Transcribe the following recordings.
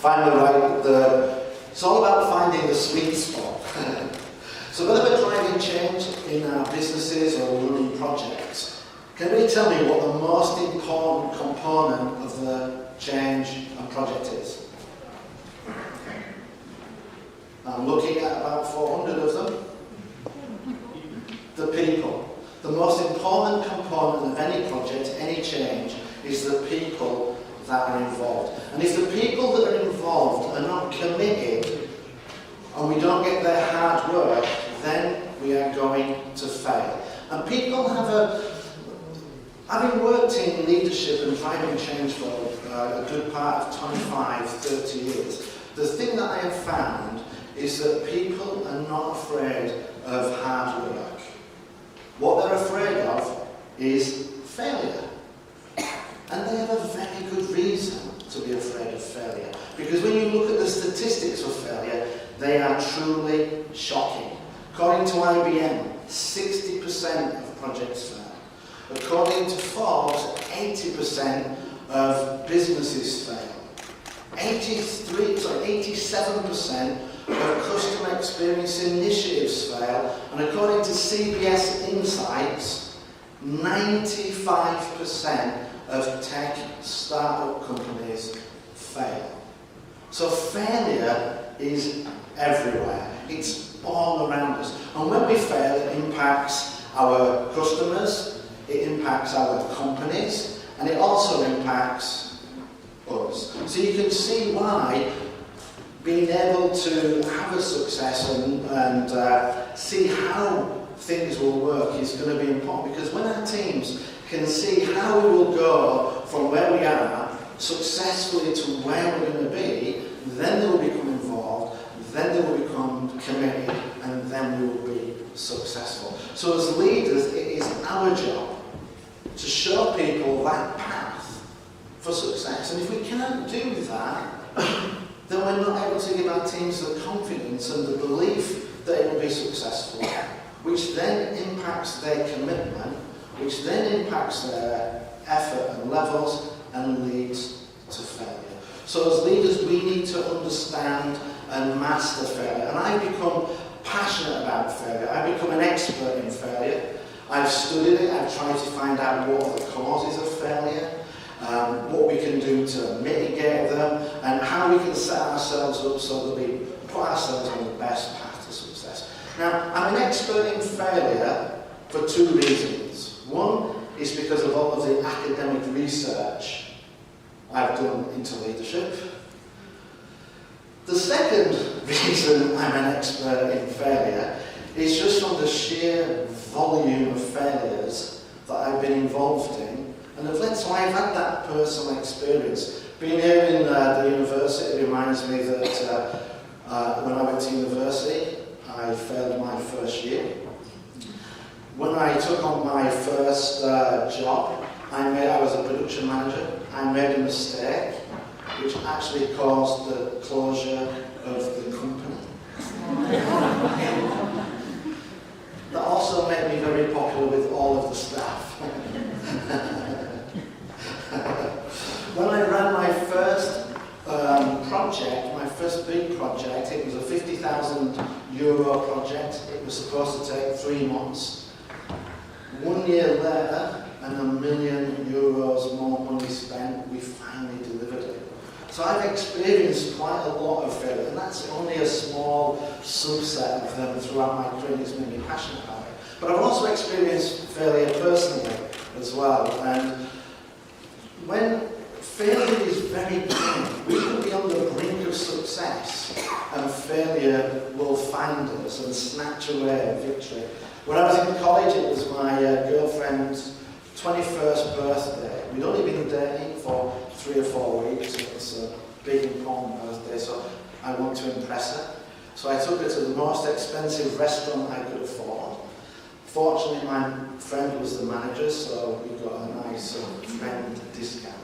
It's all about finding the sweet spot. So whether we're driving change in our businesses or running projects, can you tell me what the most important component of the change and project is? I'm looking at about 400 of them. The people. The most important component of any project, any change, is the people that are involved. And if the people that are involved are not committed and we don't get their hard work, then we are going to fail. And people having worked in leadership and driving change for a good part of 25, 30 years, the thing that I have found is that people are not afraid of hard work. What they're afraid of is failure. And they have a very good reason to be afraid of failure. Because when you look at the statistics of failure, they are truly shocking. According to IBM, 60% of projects fail. According to Forbes, 80% of businesses fail. 87% of customer experience initiatives fail. And according to CBS Insights, 95% of tech startup companies fail. So failure is everywhere. It's all around us. And when we fail, it impacts our customers, it impacts our companies, and it also impacts us. So you can see why being able to have a success and see how things will work is going to be important, because when our teams can see how we will go from where we are successfully to where we're going to be, then they will become involved, then they will become committed, and then we will be successful. So as leaders, it is our job to show people that path for success. And if we can't do that, then we're not able to give our teams the confidence and the belief that it will be successful, which then impacts their commitment, which then impacts their effort and levels and leads to failure. So as leaders, we need to understand and master failure. And I've become passionate about failure. I've become an expert in failure. I've studied it. I've tried to find out what are the causes of failure, what we can do to mitigate them, and how we can set ourselves up so that we put ourselves on the best path to success. Now, I'm an expert in failure for two reasons. One is because of all of the academic research I've done into leadership. The second reason I'm an expert in failure is just from the sheer volume of failures that I've been involved in, and have led, so I've had that personal experience. Being here in the university reminds me that when I went to university, I failed my first year. When I took on my first job, I was a production manager. I made a mistake, which actually caused the closure of the company. That also made me very popular with all of the staff. When I ran my first project, my first big project, it was a €50,000 project. It was supposed to take 3 months. 1 year later, and €1 million more money spent, we finally delivered it. So I've experienced quite a lot of failure, and that's only a small subset of them throughout my career. It's made me passionate about it. But I've also experienced failure personally as well. And when failure is very big, we can be on the brink of success, and failure will find us and snatch away victory. When I was in college, it was my girlfriend's 21st birthday. We'd only been dating for 3 or 4 weeks. It was a big, important birthday, so I wanted to impress her. So I took her to the most expensive restaurant I could afford. Fortunately, my friend was the manager, so we got a nice friend discount.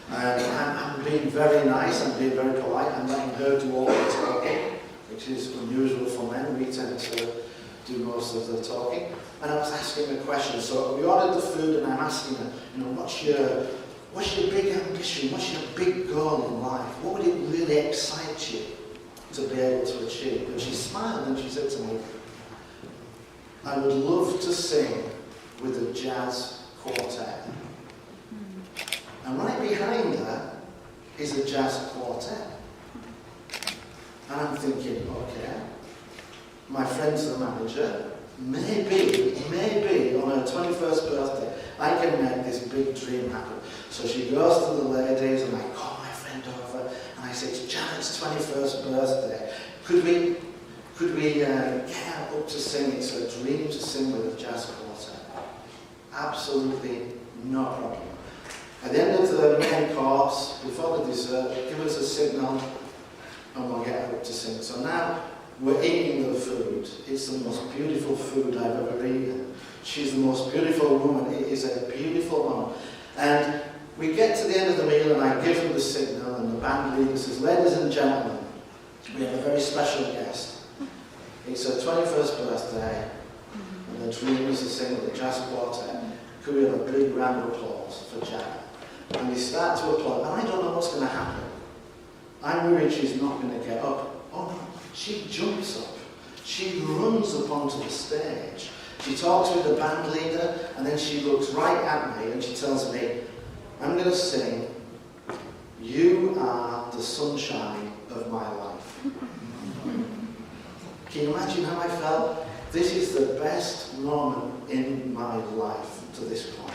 And I'm being very nice, I'm being very polite, I'm letting her do all the talking, which is unusual for men. We tend to do most of the talking. And I was asking her questions. So we ordered the food, and I'm asking her, what's your big ambition? What's your big goal in life? What would it really really excite you to be able to achieve? And she smiled and she said to me, I would love to sing with a jazz quartet. And right behind her is a jazz quartet. And I'm thinking, okay, my friend's the manager, maybe on her 21st birthday, I can make this big dream happen. So she goes to the ladies and I call my friend over and I say, it's Janet's 21st birthday. Could we get her up to sing? It's her dream to sing with a jazz quartet. Absolutely no problem. At the end of the main course, before the dessert, give us a signal and we'll get her up to sing. So now we're eating the food. It's the most beautiful food I've ever eaten. She's the most beautiful woman. It is a beautiful moment. And we get to the end of the meal and I give her the signal and the band leader says, ladies and gentlemen, we have a very special guest. It's her 21st birthday and the dream is to sing with the jazz quartet. Could we have a big round of applause for Janet? And we start to applaud, and I don't know what's going to happen. I'm worried she's not going to get up. Oh no, she jumps up. She runs up onto the stage. She talks with the band leader, and then she looks right at me and she tells me, I'm going to sing, You Are the Sunshine of My Life. Can you imagine how I felt? This is the best moment in my life to this point.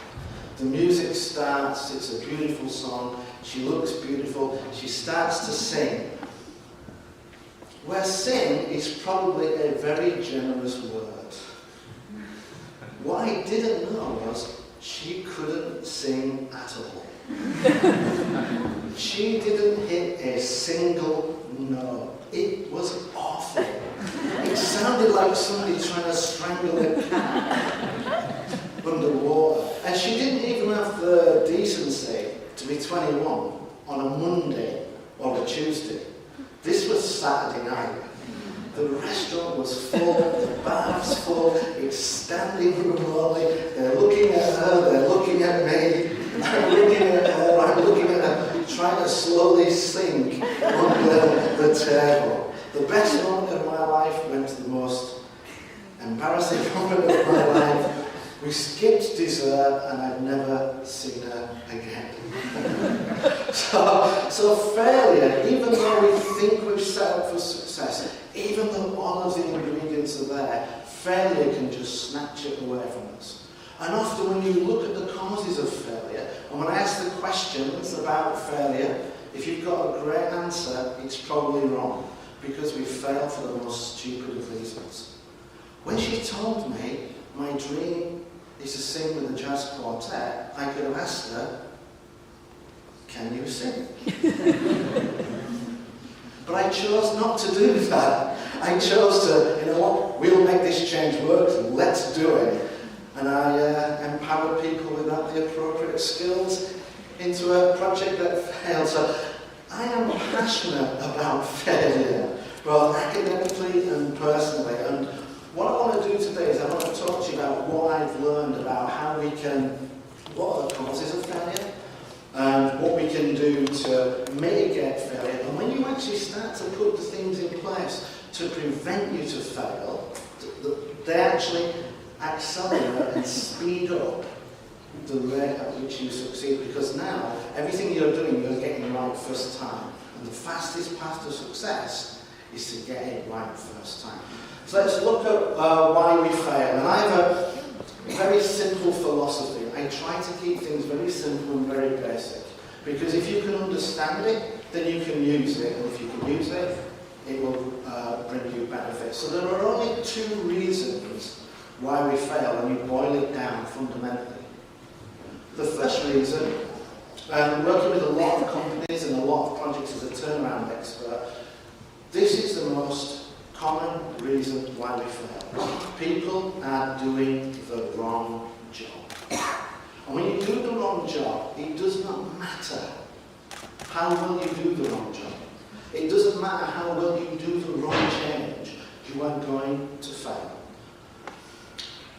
The music starts, it's a beautiful song, she looks beautiful, she starts to sing. Where sing is probably a very generous word. What I didn't know was she couldn't sing at all. She didn't hit a single note. It was awful. It sounded like somebody trying to strangle a cat underwater. And she didn't even have the decency to be 21 on a Monday or a Tuesday. This was Saturday night. The restaurant was full, the bar was full, it's standing room only. They're looking at her, they're looking at me, I'm looking at her, I'm looking at her, trying to slowly sink under the table. The best moment of my life went to the most embarrassing moment of my life. We skipped dessert and I've never seen her again. So failure, even though we think we've set up for success, even though all of the ingredients are there, failure can just snatch it away from us. And often when you look at the causes of failure, and when I ask the questions about failure, if you've got a great answer, it's probably wrong, because we fail for the most stupid of reasons. When she told me my dream is to sing with a jazz quartet, I could have asked her, can you sing? But I chose not to do that. I chose to, you know what, we'll make this change work, let's do it. And I empowered people without the appropriate skills into a project that failed. So I am passionate about failure, both academically and personally. And what I want to do today is I want to talk to you about what I've learned about how we can, what are the causes of failure, and what we can do to mitigate failure. And when you actually start to put the things in place to prevent you to fail, they actually accelerate and speed up the rate at which you succeed, because now everything you're doing, you're getting right first time. And the fastest path to success is to get it right first time. So let's look at why we fail. And I have a very simple philosophy. I try to keep things very simple and very basic, because if you can understand it, then you can use it, and if you can use it, it will bring you benefits. So there are only two reasons why we fail, and you boil it down fundamentally. The first reason, working with a lot of companies and a lot of projects as a turnaround expert, this is the most common reason why we fail. People are doing the wrong job. And when you do the wrong job, it does not matter how well you do the wrong job. It doesn't matter how well you do the wrong change, you are going to fail.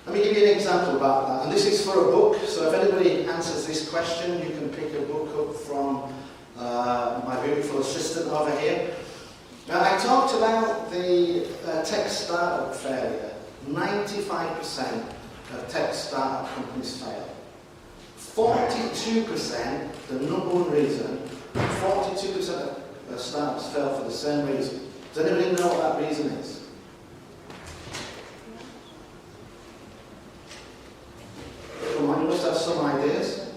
Let me give you an example about that. And this is for a book, so if anybody answers this question, you can pick a book up from my beautiful assistant over here. Now, I talked about the tech startup failure. 95% of tech startup companies fail. 42%, the number one reason, 42% of startups fail for the same reason. Does anybody know what that reason is? Come on, you must have some ideas.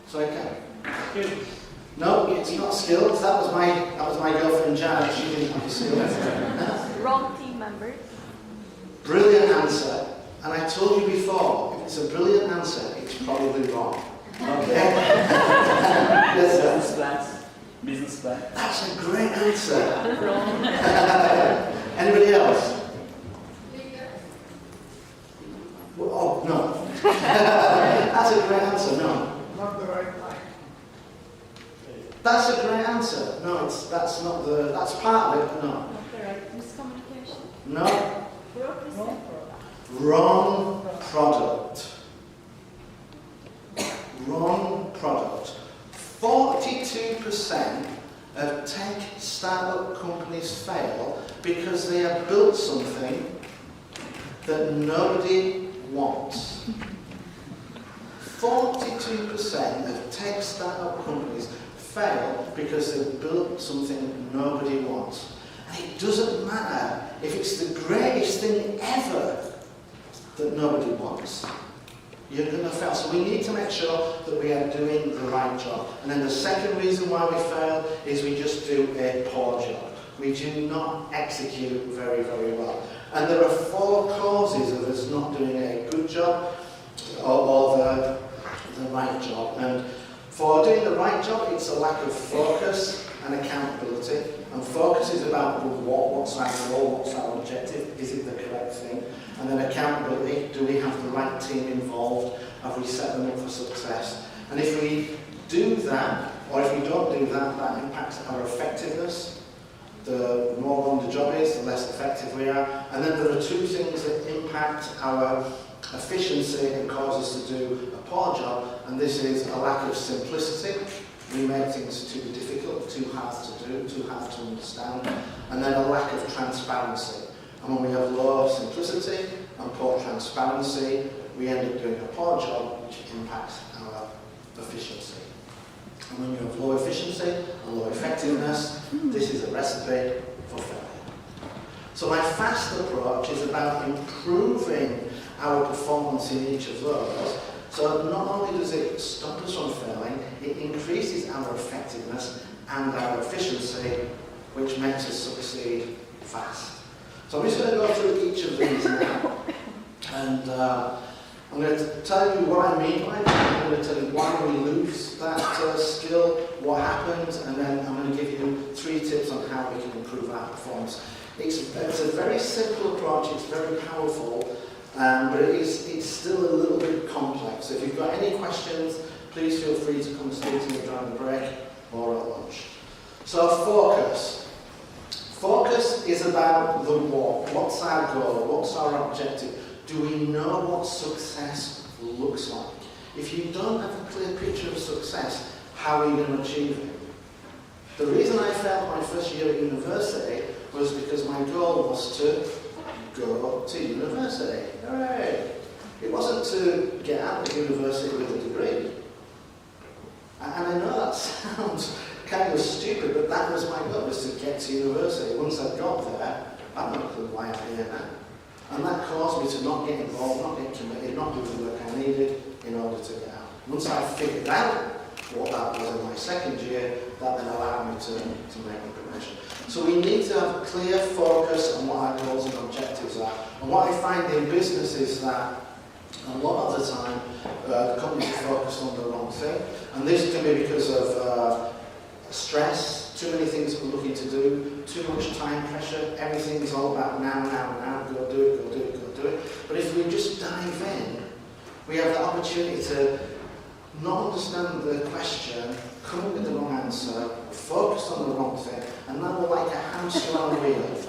Sorry, Ken? No, it's not skills. That was my girlfriend Janet. She didn't have the skills. Wrong team members. Brilliant answer. And I told you before, if it's a brilliant answer, it's probably wrong. Okay? Yes, sir. Business plan. That's a great answer. Anybody else? Well, oh, no. That's a great answer, no. Not the right time. That's a great answer. No, that's not the, that's part of it, but no. Not the right miscommunication. No. Wrong Wrong product. product. Wrong product. 42% of tech startup companies fail because they have built something that nobody wants. 42% of tech startup companies fail because they've built something nobody wants. And it doesn't matter if it's the greatest thing ever that nobody wants. You're going to fail. So we need to make sure that we are doing the right job. And then the second reason why we fail is we just do a poor job. We do not execute very, very well. And there are 4 causes of us not doing a good job or the right job. And for doing the right job, it's a lack of focus and accountability. And focus is about what's our goal, what's our objective, is it the correct thing? And then accountability, do we have the right team involved? Have we set them up for success? And if we do that, or if we don't do that, that impacts our effectiveness. The more on the job is, the less effective we are. And then there are 2 things that impact our efficiency and cause us to do a poor job, and this is a lack of simplicity. We make things too difficult, too hard to do, too hard to understand, and then a lack of transparency. And when we have low simplicity and poor transparency, we end up doing a poor job, which impacts our efficiency. And when you have low efficiency and low effectiveness, this is a recipe for failure. So my FAST approach is about improving our performance in each of those. So not only does it stop us from failing, it increases our effectiveness and our efficiency, which makes us succeed fast. So I'm just going to go through each of these now. And I'm going to tell you what I mean by it. I'm going to tell you why we lose that skill, what happens, and then I'm going to give you 3 tips on how we can improve our performance. It's a very simple approach, it's very powerful, but it's still a little bit complex. So if you've got any questions, please feel free to come and speak to me during the break or at lunch. So focus. Focus is about the what. What's our goal? What's our objective? Do we know what success looks like? If you don't have a clear picture of success, how are you going to achieve it? The reason I failed my first year at university was because my goal was to go to university. Hooray! It wasn't to get out of university with a degree. And I know that sounds kind of stupid, but that was my goal, was to get to university. Once I got there, I have no clue why I'm here now. And that caused me to not get involved, not get committed, not do the work I needed in order to get out. Once I figured out what that was in my second year, that then allowed me to make the progression. So we need to have clear focus on what our goals and objectives are. And what I find in business is that a lot of the time, the companies are focused on the wrong thing. And this can be because of stress, too many things we're looking to do, too much time pressure, everything's all about now, go do it. But if we just dive in, we have the opportunity to not understand the question, come up with the wrong answer, focus on the wrong thing, and now we're like a hamster on a wheel.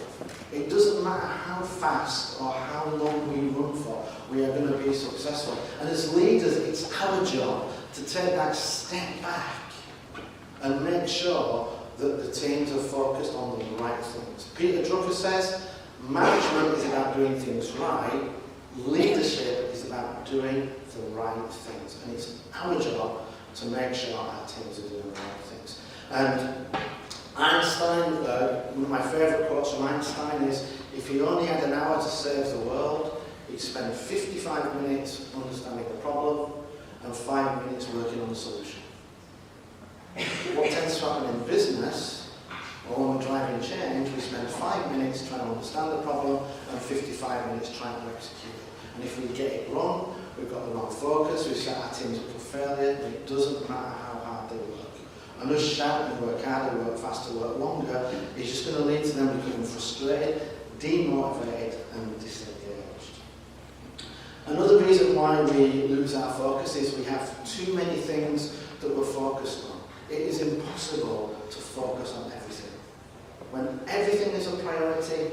It doesn't matter how fast or how long we run for, we are going to be successful. And as leaders, it's our job to take that step back and make sure that the teams are focused on the right things. Peter Drucker says, management is about doing things right, leadership is about doing the right things. And it's our job to make sure our teams are doing the right things. And Einstein, one of my favourite quotes from Einstein is, if he only had an hour to save the world, he'd spend 55 minutes understanding the problem and 5 minutes working on the solution. What tends to happen in business, or when we're driving change, we spend 5 minutes trying to understand the problem and 55 minutes trying to execute it. And if we get it wrong, we've got the wrong focus, we set our teams up for failure, and it doesn't matter how hard they work. And us shouting, work harder, work faster, work longer, is just going to lead to them becoming frustrated, demotivated, and disengaged. Another reason why we lose our focus is we have too many things that we're focused on. It is impossible to focus on everything. When everything is a priority,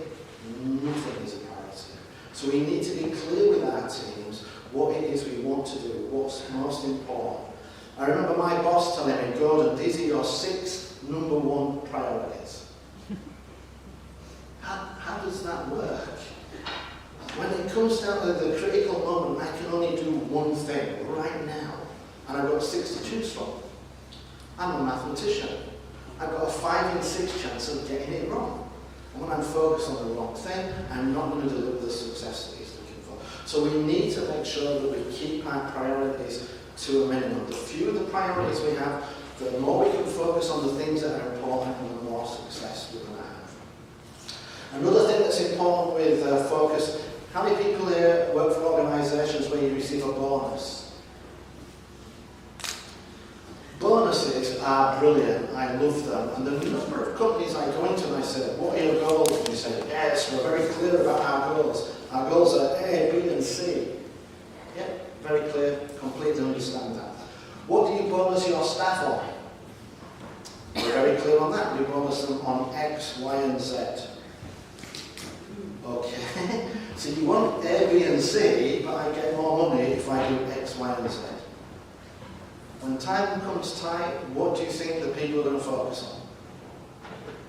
nothing is a priority. So we need to be clear with our teams what it is we want to do, what's most important. I remember my boss telling me, Gordon, these are your 6 number 1 priorities. How does that work? When it comes down to the critical moment, I can only do one thing right now. And I've got 6 to choose from. I'm a mathematician. I've got a 5 in 6 chance of getting it wrong. And when I'm focused on the wrong thing, I'm not going to deliver the success that he's looking for. So we need to make sure that we keep our priorities to a minimum. The fewer the priorities we have, the more we can focus on the things that are important and the more success we're going to have. Another thing that's important with focus, how many people here work for organisations where you receive a bonus? Bonuses are brilliant, I love them, and the number of companies I go into and I say, what are your goals? And they say, yes, we're very clear about our goals. Our goals are A, B and C. Yep, very clear, completely understand that. What do you bonus your staff on? We're very clear on that. We bonus them on X, Y and Z. Okay, so you want A, B and C, but I get more money if I do X, Y and Z. When time comes tight, what do you think the people are going to focus on?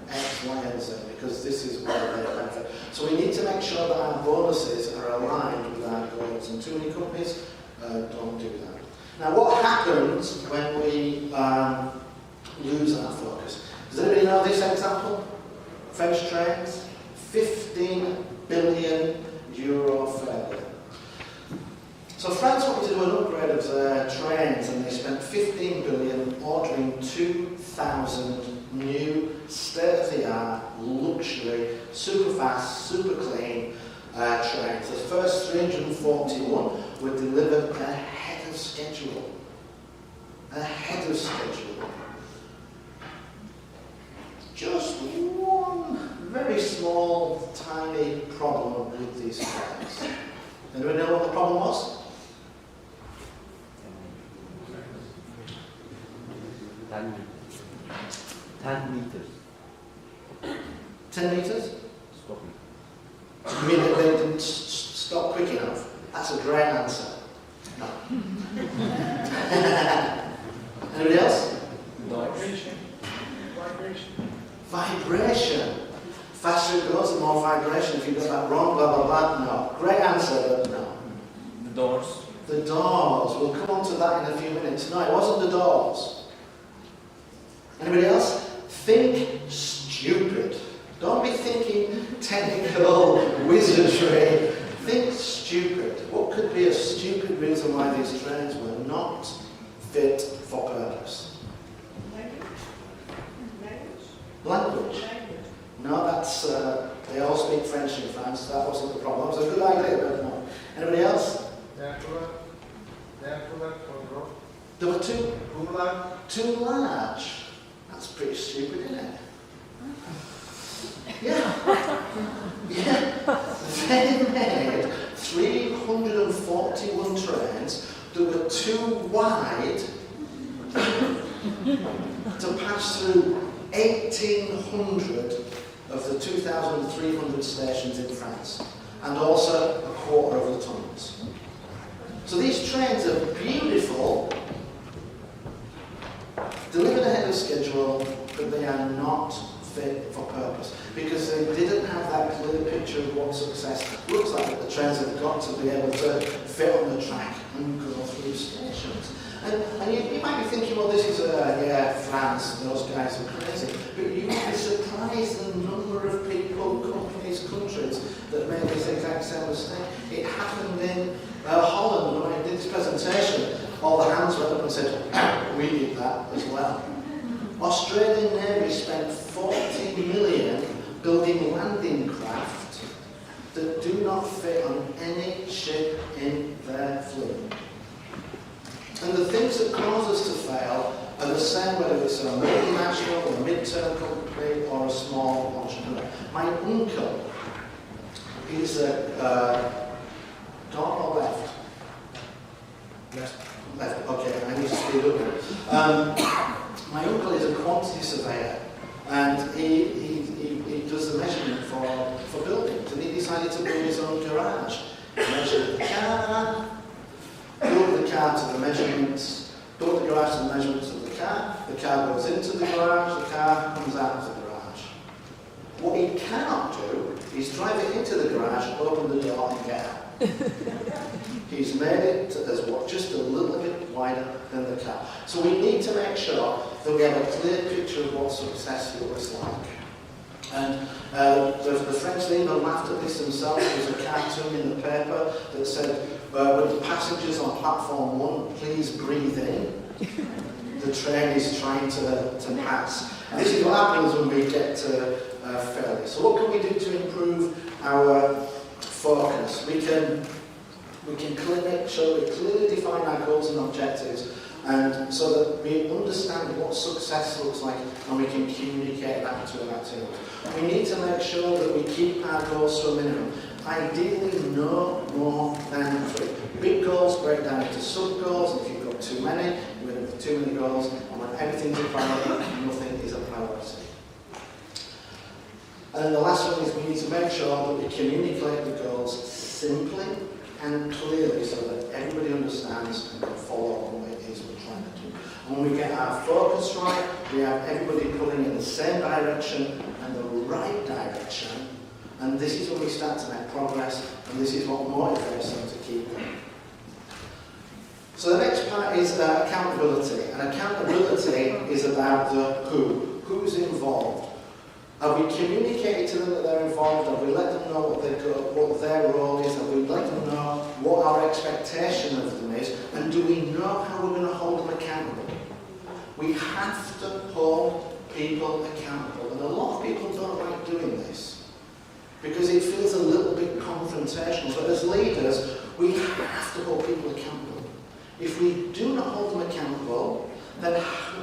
X, Y and Z, because this is where they benefit. So we need to make sure that our bonuses are aligned with our goals, and too many companies don't do that. Now what happens when we lose our focus? Does anybody know this example? French trains, 15 billion euro failure. So France wanted to do an upgrade of their trains, and they spent 15 billion ordering 2,000 new state-of-the-art, luxury, super fast, super clean trains. The first 341 were delivered ahead of schedule. Ahead of schedule. Just one very small, tiny problem with these trains. Anybody know what the problem was? 10 meters. 10 metres? Stopping. You mean that they didn't stop quick enough? That's a great answer. No. Anybody else? Vibration. Vibration. Faster it goes, the more vibration. If you got that wrong, blah, blah, blah. No. Great answer, but no. The doors. The doors. We'll come on to that in a few minutes. No, it wasn't the doors. Anybody else? Think stupid. Don't be thinking technical wizardry. Think stupid. What could be a stupid reason why these trains were not fit for purpose? Language. No, that's, they all speak French in France. That wasn't the problem. It was a good idea, but no. Anybody else? They are too large for growth. There were two. Too large. Too large. That's pretty stupid, isn't it? Yeah. Yeah. They made 341 trains that were too wide to pass through 1,800 of the 2,300 stations in France, and also a quarter of the tunnels. So these trains are beautiful, delivered ahead of schedule, but they are not fit for purpose because they didn't have that clear picture of what success looks like. The trains have got to be able to fit on the track and go through stations. And you might be thinking, well, this is, France, those guys are crazy. But you might be surprised the number of people, companies, countries that made this exact same mistake. It happened in Holland when I did this presentation. All the hands went up and said, we did that as well. Australian Navy spent 40 million building landing craft that do not fit on any ship in their fleet. And the things that cause us to fail are the same whether it's a multinational, or a mid-term company, or a small entrepreneur. My uncle is a door or left? Left. Okay, I need to speed up. My uncle is a quantity surveyor, and he does the measurement for buildings, and he decided to build his own garage. He measured the car, built the car to the measurements, built the garage to the measurements of the car goes into the garage, the car comes out of the garage. What he cannot do is drive it into the garage, open the door and get out. He's made it as just a little bit wider than the car. So we need to make sure that we have a clear picture of what success looks like. And the French leader laughed at this themselves. There was a cartoon in the paper that said, with the passengers on platform 1, please breathe in. The train is trying to pass. And this is what happens when we get to failure. So what can we do to improve our focus? We can make sure we clearly define our goals and objectives, and so that we understand what success looks like and we can communicate that to our teams. We need to make sure that we keep our goals to a minimum. Ideally, no more than 3. Big goals break down into sub-goals. If you've got too many, you're going to have too many goals, and when everything's a priority, nothing is a priority. And then the last one is we need to make sure that we communicate the goals simply and clearly so that everybody understands and can follow on what it is we're trying to do. And when we get our focus right, we have everybody pulling in the same direction and the right direction, and this is when we start to make progress, and this is what motivates them to keep going. So the next part is accountability, and accountability is about the who's involved. Have we communicated to them that they're involved? Have we let them know what their role is? Have we let them know what our expectation of them is? And do we know how we're going to hold them accountable? We have to hold people accountable. And a lot of people don't like doing this because it feels a little bit confrontational. But as leaders, we have to hold people accountable. If we do not hold them accountable, then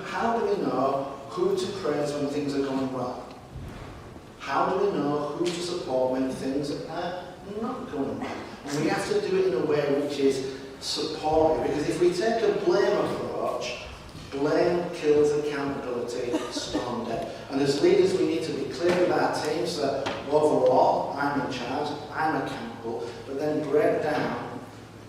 how do we know who to praise when things are going well? How do we know who to support when things are not going well? And we have to do it in a way which is supportive, because if we take a blame approach, blame kills accountability, stone dead. And as leaders, we need to be clear with our teams that overall, I'm in charge, I'm accountable, but then break down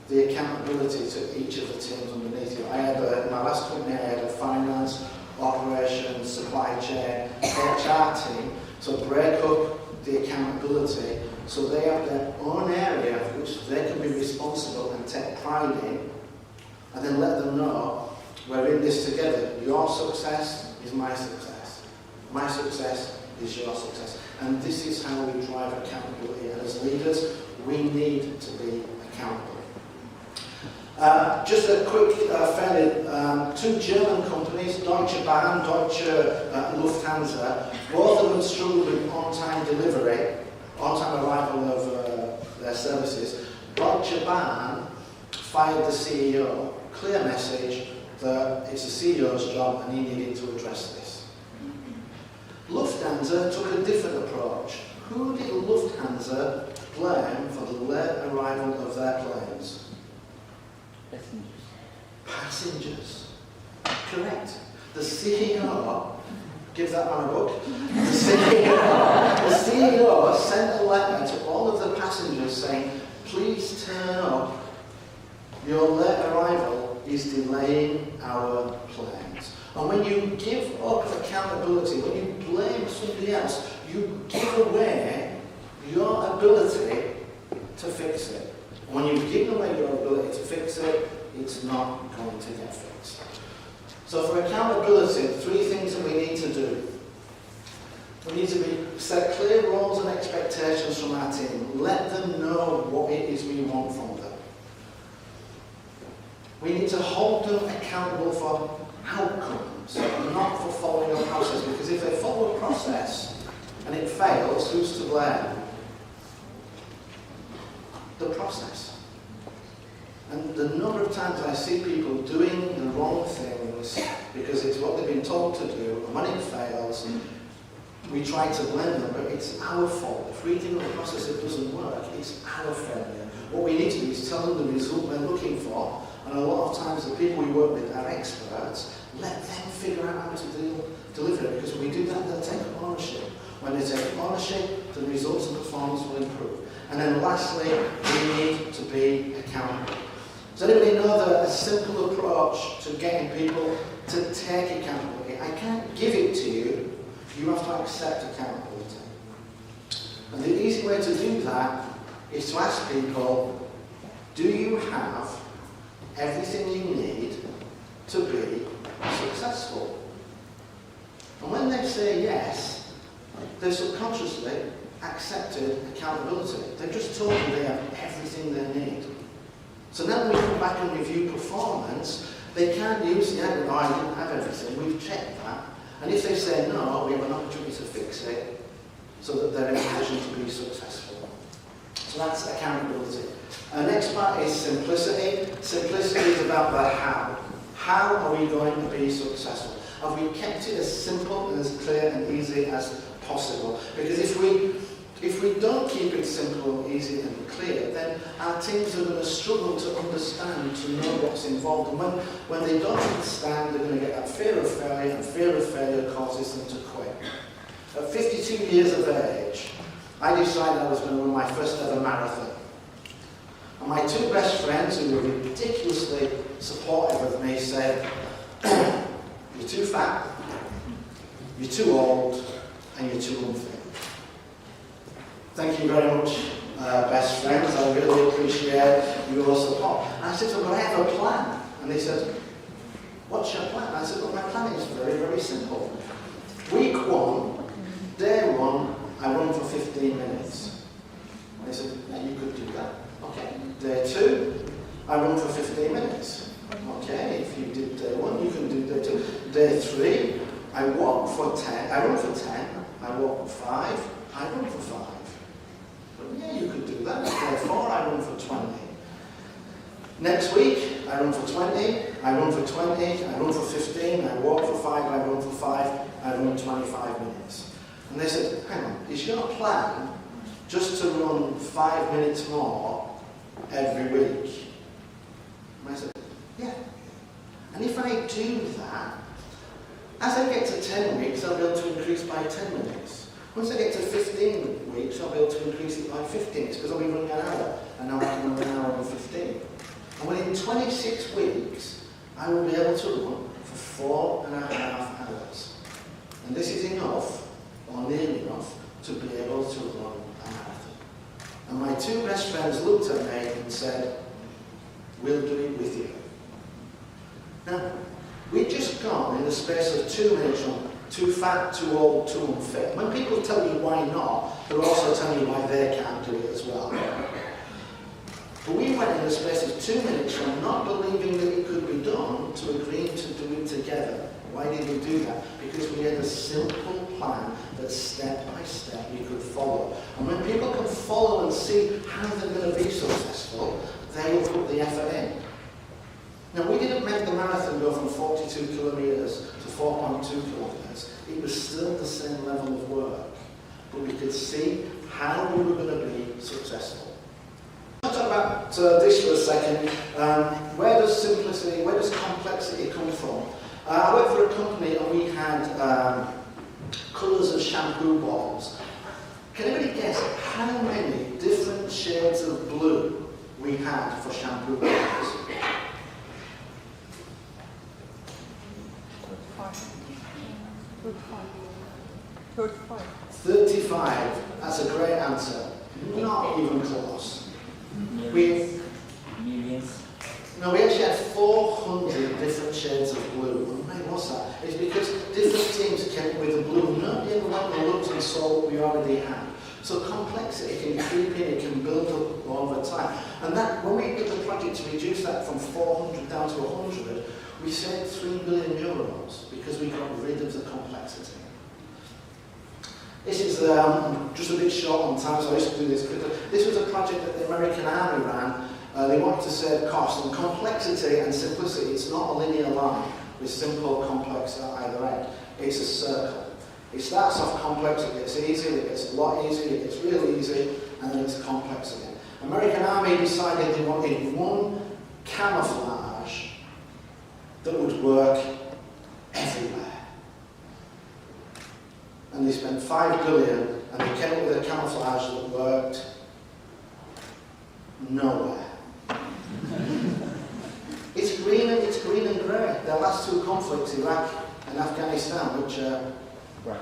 the accountability to each of the teams underneath you. In my last company, I had a finance, operations, supply chain, HR team. So break up the accountability so they have their own area which they can be responsible and take pride in, and then let them know we're in this together. Your success is my success. My success is your success. And this is how we drive accountability. And as leaders, we need to be accountable. Just a quick fairly, 2 German companies, Deutsche Bahn, Deutsche Lufthansa, both of them struggled with on-time delivery, on-time arrival of their services. Deutsche Bahn fired the CEO, clear message that it's the CEO's job and he needed to address this. Lufthansa took a different approach. Who did Lufthansa blame for the late arrival of their planes? Passengers. Correct. The CEO give that man a book. The CEO sent a letter to all of the passengers saying, please turn up. Your late arrival is delaying our planes. And when you give up accountability, when you blame somebody else, you give away your ability to fix it. And when you've given away your ability to fix it, it's not going to get fixed. So for accountability, 3 things that we need to do. We need to set clear roles and expectations from our team. Let them know what it is we want from them. We need to hold them accountable for outcomes, not for following a process. Because if they follow a process and it fails, who's to blame? The process. And the number of times I see people doing the wrong things because it's what they've been told to do, and when it fails, we try to blame them, but it's our fault. If we think of the process that doesn't work, it's our failure. What we need to do is tell them the result we're looking for, and a lot of times the people we work with are experts. Let them figure out how to deliver it, because when we do that, they'll take ownership. When they take ownership, the results and performance will improve. And then lastly, we need to be accountable. Does anybody know that a simple approach to getting people to take accountability? I can't give it to you. You have to accept accountability. And the easy way to do that is to ask people, do you have everything you need to be successful? And when they say yes, they've subconsciously accepted accountability. They've just told you they have everything they need. So now when we come back and review performance, they can't use the argument, I didn't have everything, we've checked that. And if they say no, we have an opportunity to fix it so that they're in a position to be successful. So that's accountability. Our next part is simplicity. Simplicity is about the how. How are we going to be successful? Have we kept it as simple and as clear and easy as possible? Because if we don't keep it simple, easy and clear, then our teams are going to struggle to understand, to know what's involved. And when they don't understand, they're going to get that fear of failure, and fear of failure causes them to quit. At 52 years of age, I decided I was going to run my first ever marathon. And my 2 best friends, who were ridiculously supportive of me, said, you're too fat, you're too old, and you're too unfit. Thank you very much, best friends. I really appreciate your support. And I said to them, but I have a plan. And they said, what's your plan? I said, well, my plan is very, very simple. Week 1, day 1, I run for 15 minutes. And they said, yeah, you could do that. Okay. Day 2, I run for 15 minutes. Okay, if you did day 1, you can do day 2. Day 3, I walk for 10. I run for 10. I walk for 5. I run for 5. Yeah, you could do that. Day 4, I run for 20. Next week, I run for 20, I run for 20, I run for 15, I walk for 5, I run for 5, I run 25 minutes. And they said, hang on, is your plan just to run 5 minutes more every week? And I said, yeah. And if I do that, as I get to 10 weeks, I'll be able to increase by 10 minutes. Once I get to 15 weeks, I'll be able to increase it by 15 minutes because I'll be running an hour, and now I can run an hour and 15. And within 26 weeks, I will be able to run for 4.5 hours. And this is enough, or nearly enough, to be able to run a marathon. And my 2 best friends looked at me and said, we'll do it with you. Now, we've just gone in the space of 2 minutes from too fat, too old, too unfit. When people tell you why not, they're also telling you why they can't do it as well. But we went in the space of 2 minutes from not believing that it could be done to agreeing to do it together. Why did we do that? Because we had a simple plan that step by step we could follow. And when people can follow and see how they're going to be successful, they will put the effort in. Now, we didn't make the marathon go from 42 kilometres to 4.2 kilometres. It was still the same level of work. But we could see how we were going to be successful. I'll talk about this for a second. Where does simplicity, where does complexity come from? I worked for a company and we had shampoo bottles. Can anybody guess how many different shades of blue we had for shampoo bottles? 35. That's a great answer. Not even close. We actually had 400 different shades of blue. And why was that? It's because different teams came up with the blue. Nobody ever went and looked and saw what we already had. So complexity can creep in, it can build up over time. And that, when we did the project to reduce that from 400 down to 100, we saved €3 billion because we got rid of the complexity. This is just a bit short on time, so I used to do this quickly. This was a project that the American Army ran. They wanted to save cost, and complexity and simplicity, it's not a linear line with simple, complex at either end. It's a circle. It starts off complex, it gets easier, it gets a lot easier, it gets really easy, and then it's complex again. American Army decided they wanted one camouflage that would work everywhere. And they spent $5 billion, and they came up with a camouflage that worked nowhere. It's green and grey. Their last two conflicts, Iraq and Afghanistan, which are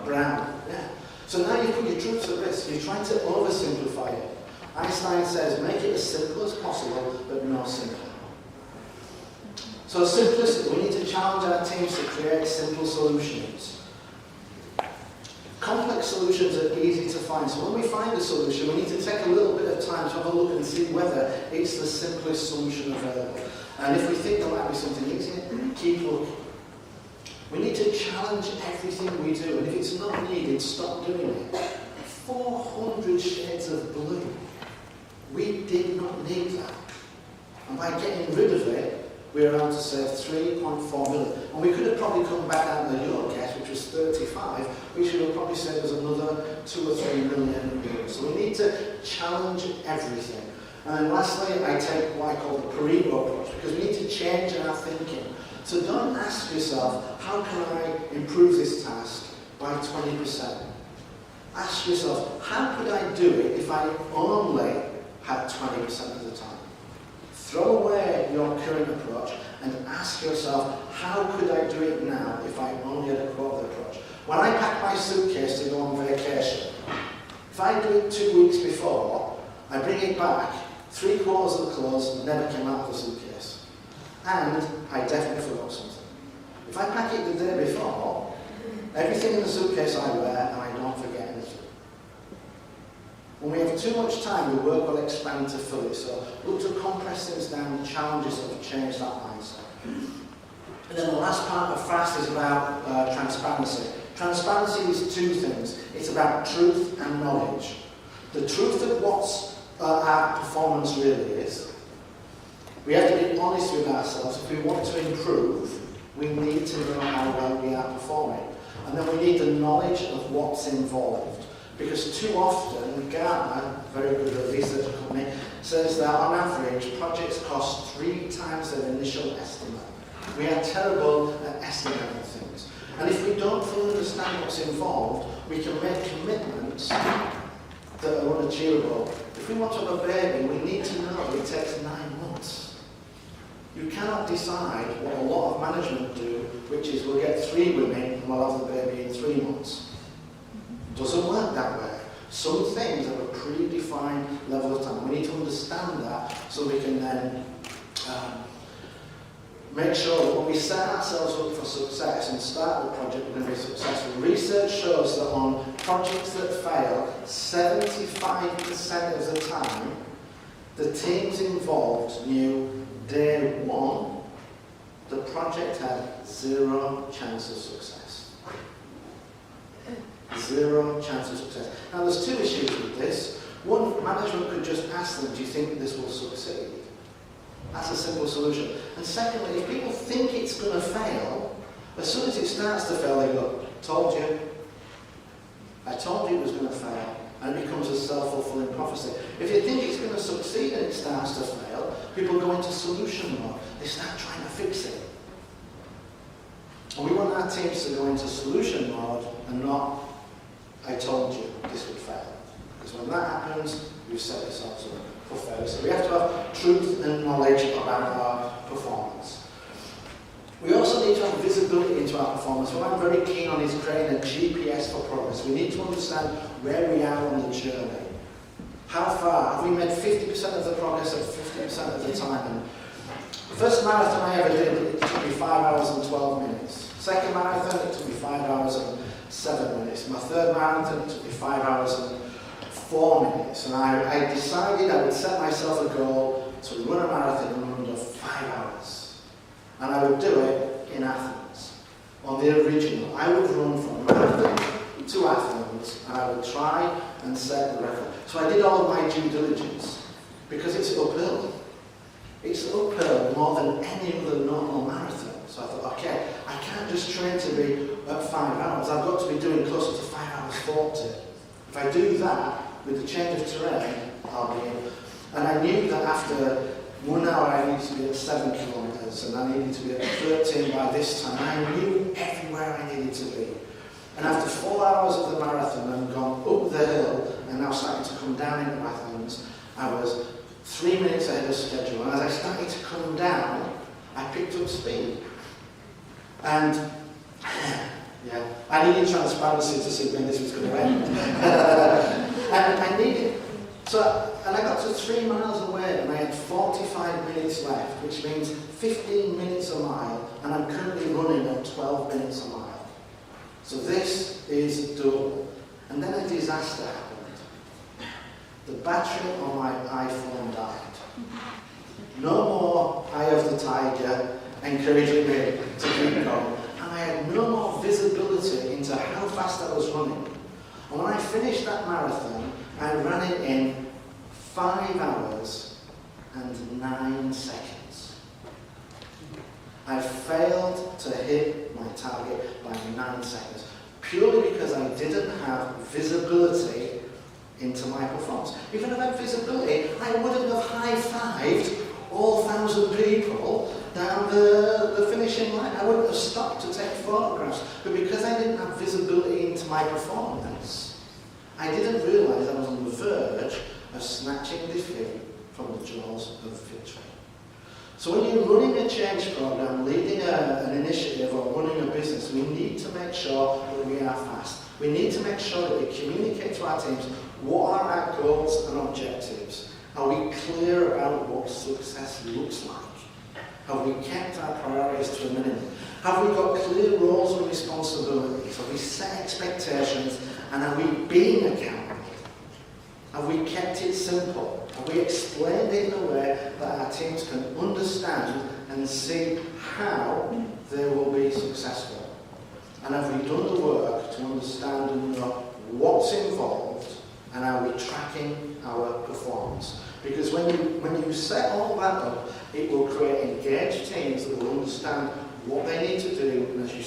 brown. Yeah. So now you put your troops at risk. You're trying to oversimplify it. Einstein says, make it as simple as possible, but no simpler. So simplicity, we need to challenge our teams to create simple solutions. Complex solutions are easy to find. So when we find a solution, we need to take a little bit of time to have a look and see whether it's the simplest solution available. And if we think there might be something easier, keep looking. We need to challenge everything we do, and if it's not needed, stop doing it. 400 shades of blue. We did not need that. And by getting rid of it, we're around to save 3.4 million. And we could have probably come back down to your case, which was 35, which would have probably saved us another 2 or 3 million euros. So we need to challenge everything. And then lastly, I take what I call the Pareto approach, because we need to change our thinking. So don't ask yourself, how can I improve this task by 20%? Ask yourself, how could I do it if I only had 20% of the time? Throw away your current approach and ask yourself, how could I do it now if I only had a quarter approach? When I pack my suitcase to go on vacation, if I do it 2 weeks before, I bring it back, 3/4 of the clothes never came out of the suitcase. And I definitely forgot something. If I pack it the day before, everything in the suitcase I wear and I don't forget anything. When we have too much time, the work will expand to fill it. So look to compress things down, challenge yourself, change that mindset. And then the last part of FAST is about transparency. Transparency is two things. It's about truth and knowledge. The truth of what our performance really is. We have to be honest with ourselves. If we want to improve, we need to know how well we are performing. And then we need the knowledge of what's involved. Because too often, Gartner, very good research company, says that on average, projects cost 3 times their initial estimate. We are terrible at estimating things. And if we don't fully understand what's involved, we can make commitments that are unachievable. If we want to have a baby, we need to know it takes 9 months. You cannot decide what a lot of management do, which is we'll get 3 women and we'll have the baby in 3 months. Doesn't work that way. Some things have a predefined level of time. We need to understand that so we can then make sure that when we set ourselves up for success and start the project, we're going to be successful. Research shows that on projects that fail, 75% of the time, the teams involved knew day 1 the project had 0 chance of success. 0 chance of success. Now there's 2 issues with this. One, management could just ask them, do you think this will succeed? That's a simple solution. And secondly, if people think it's going to fail, as soon as it starts to fail, they go, told you. I told you it was going to fail. And it becomes a self-fulfilling prophecy. If you think it's going to succeed and it starts to fail, people go into solution mode. They start trying to fix it. And we want our teams to go into solution mode and not I told you this would fail. Because when that happens, you set yourselves up for failure. So we have to have truth and knowledge about our performance. We also need to have visibility into our performance. What I'm very keen on is creating a GPS for progress. We need to understand where we are on the journey. How far? Have we made 50% of the progress at 50% of the time? And the first marathon I ever did, it took me 5 hours and 12 minutes. Second marathon, it took me 5 hours and 7 minutes. My third marathon, it took me 5 hours and 4 minutes. And I decided I would set myself a goal to run a marathon in under 5 hours. And I would do it in Athens. On the original, I would run from Marathon to Athens, and I would try and set the record. So I did all of my due diligence, because it's uphill. It's uphill more than any other normal marathon. So I thought, okay, I can't just train to be at 5 hours. I've got to be doing closer to 5 hours 40. If I do that, with the change of terrain, I'll be in. And I knew that after 1 hour I needed to be at 7 kilometres, and I needed to be at 13 by this time. I knew everywhere I needed to be. And after 4 hours of the marathon and gone up the hill, and now starting to come down into Athens, I was 3 minutes ahead of schedule. And as I started to come down, I picked up speed. And yeah, I needed transparency to see when this was going to end. And I needed, and I got to 3 miles away, and I had 45 minutes left, which means 15 minutes a mile, and I'm currently running at 12 minutes a mile. So this is doable. And then a disaster happened. The battery on my iPhone died. No more Eye of the Tiger encouraging me to keep going. And I had no more visibility into how fast I was running. And when I finished that marathon, I ran it in 5 hours and 9 seconds. I failed to hit my target by 9 seconds, purely because I didn't have visibility into my performance. If I had had visibility, I wouldn't have high-fived all 1,000 people down the finishing line. I wouldn't have stopped to take photographs. But because I didn't have visibility into my performance, I didn't realise I was on the verge of snatching defeat from the jaws of victory. So when you're running a change program, leading an initiative or running a business, we need to make sure that we are fast. We need to make sure that we communicate to our teams what are our goals and objectives. Are we clear about what success looks like? Have we kept our priorities to a minimum? Have we got clear roles and responsibilities? Have we set expectations? And are we being accountable? Have we kept it simple? Have we explained it in a way that our teams can understand and see how they will be successful? And have we done the work to understand and know what's involved, and are we tracking our performance? Because when you set all that up, it will create engaged teams that will understand what they need to do, and as you